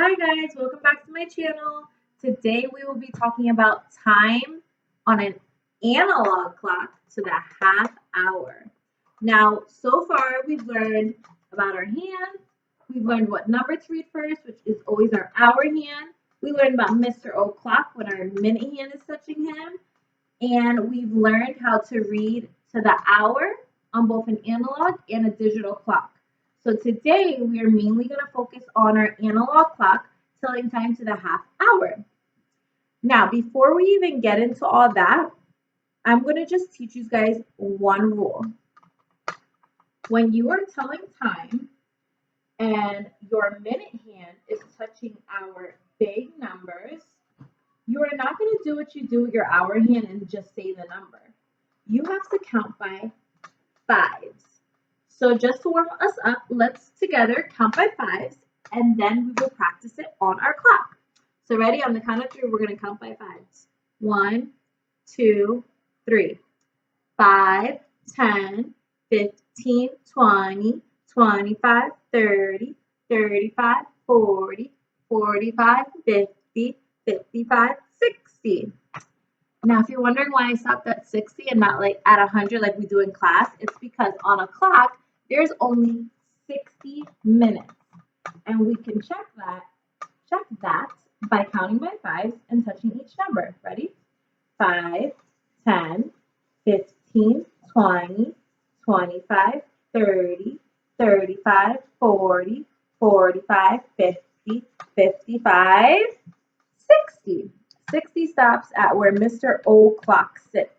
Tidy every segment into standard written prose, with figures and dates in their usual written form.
Hi guys, welcome back to my channel. Today we will be talking about time on an analog clock to the half hour. Now, so far we've learned about our hand. We've learned what number to read first, which is always our hour hand. We learned about Mr. O'Clock when our minute hand is touching him. And we've learned how to read to the hour on both an analog and a digital clock. So today we are mainly going to focus on our analog clock telling time to the half hour. Now, before we even get into all that, I'm going to just teach you guys one rule. When you are telling time and your minute hand is touching our big numbers, you are not going to do what you do with your hour hand and just say the number. You have to count by fives. So just to warm us up, let's together count by fives, and then we will practice it on our clock. So ready? On the count of three, we're going to count by fives. 1, 2, 3. 5, 10, 15, 20, 25, 30, 35, 40, 45, 50, 55, 60. Now, if you're wondering why I stopped at 60 and not like at 100 like we do in class, it's because on a clock, there's only 60 minutes. And we can check that by counting by fives and touching each number. Ready? 5, 10, 15, 20, 25, 30, 35, 40, 45, 50, 55, 60. 60 stops at where Mr. O'Clock sits.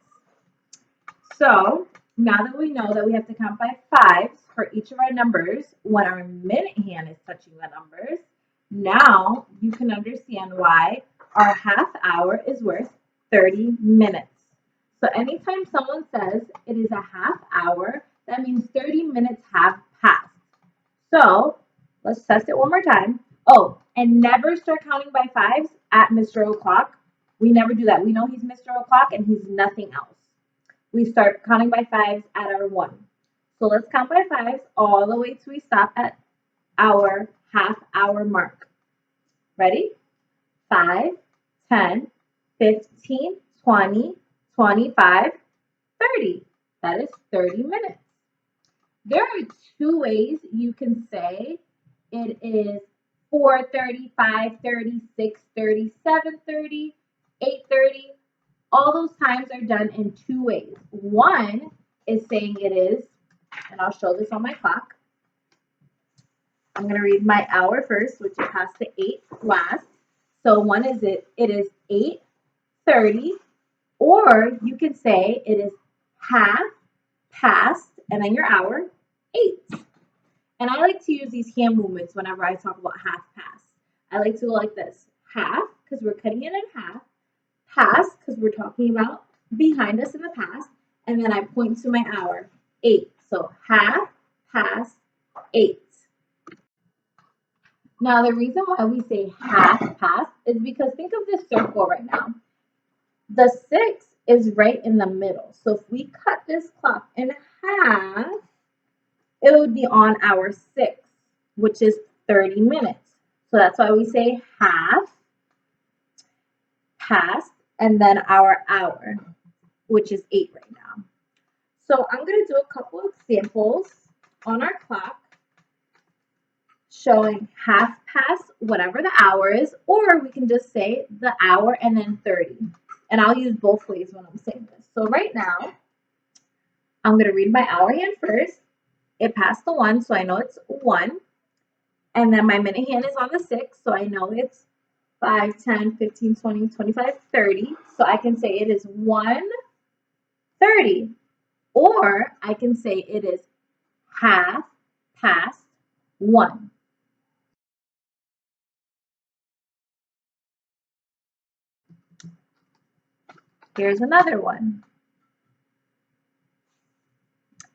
So now that we know that we have to count by fives for each of our numbers when our minute hand is touching the numbers, now you can understand why our half hour is worth 30 minutes. So anytime someone says it is a half hour, that means 30 minutes have passed. So let's test it one more time. Oh, and never start counting by fives at Mr. O'Clock. We never do that. We know he's Mr. O'Clock and he's nothing else. We start counting by fives at our 1. So let's count by fives all the way till we stop at our half hour mark. Ready? 5, 10, 15, 20, 25, 30. That is 30 minutes. There are two ways you can say it is 4:30, 5:30, 6:30, 7:30, 8:30. All those times are done in two ways. One is saying it is, and I'll show this on my clock. I'm going to read my hour first, which is past the 8 last. So one is it is 8:30, or you can say it is half past, and then your hour, 8. And I like to use these hand movements whenever I talk about half past. I like to go like this. Half, because we're cutting it in half. Past, because we're talking about behind us in the past. And then I point to my hour, 8. So half past 8. Now, the reason why we say half past is because think of this circle right now. The 6 is right in the middle. So if we cut this clock in half, it would be on hour 6, which is 30 minutes. So that's why we say half past and then our hour, which is 8 right now. So I'm going to do a couple examples on our clock showing half past whatever the hour is, or we can just say the hour and then 30. And I'll use both ways when I'm saying this. So right now, I'm going to read my hour hand first. It passed the 1, so I know it's 1. And then my minute hand is on the 6, so I know it's 5, 10, 15, 20, 25, 30. So I can say it is 1:30. Or I can say it is half past 1. Here's another one.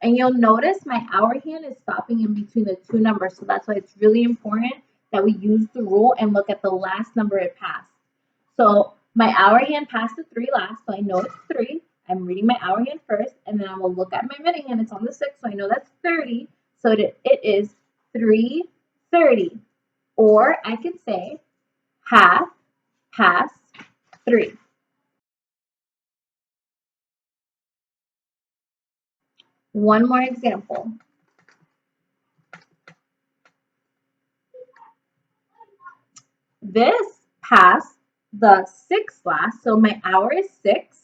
And you'll notice my hour hand is stopping in between the two numbers. So that's why it's really important that we use the rule and look at the last number it passed. So my hour hand passed the 3 last, so I know it's 3. I'm reading my hour hand first, and then I will look at my minute hand. It's on the 6, so I know that's 30. So it is 3:30. Or I could say half past 3. One more example. This passed the 6 class, so my hour is 6.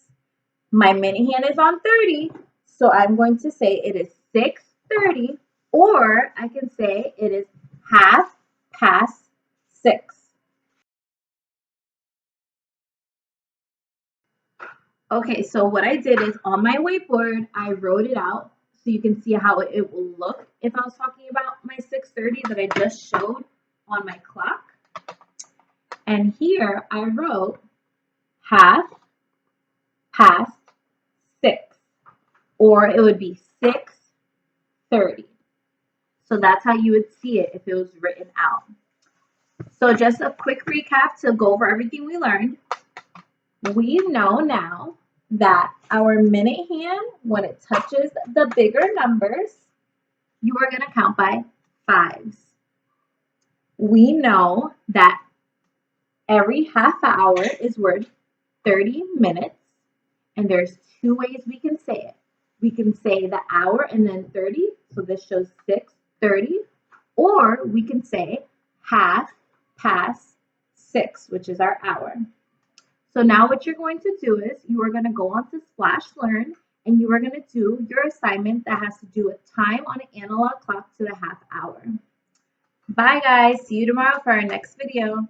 My minute hand is on 30, so I'm going to say it is 6:30, or I can say it is half past 6. Okay, so what I did is on my whiteboard, I wrote it out so you can see how it will look if I was talking about my 6:30 that I just showed on my clock. And here I wrote half past 6, or it would be 6:30. So that's how you would see it if it was written out. So just a quick recap to go over everything we learned. We know now that our minute hand, when it touches the bigger numbers, you are going to count by 5s. We know that every half hour is worth 30 minutes, and there's 2 ways we can say it. We can say the hour and then 30, so this shows 6:30, or we can say half past 6, which is our hour. So now what you're going to do is you are going to go on to Splash Learn, and you are going to do your assignment that has to do with time on an analog clock to the half hour. Bye guys, see you tomorrow for our next video.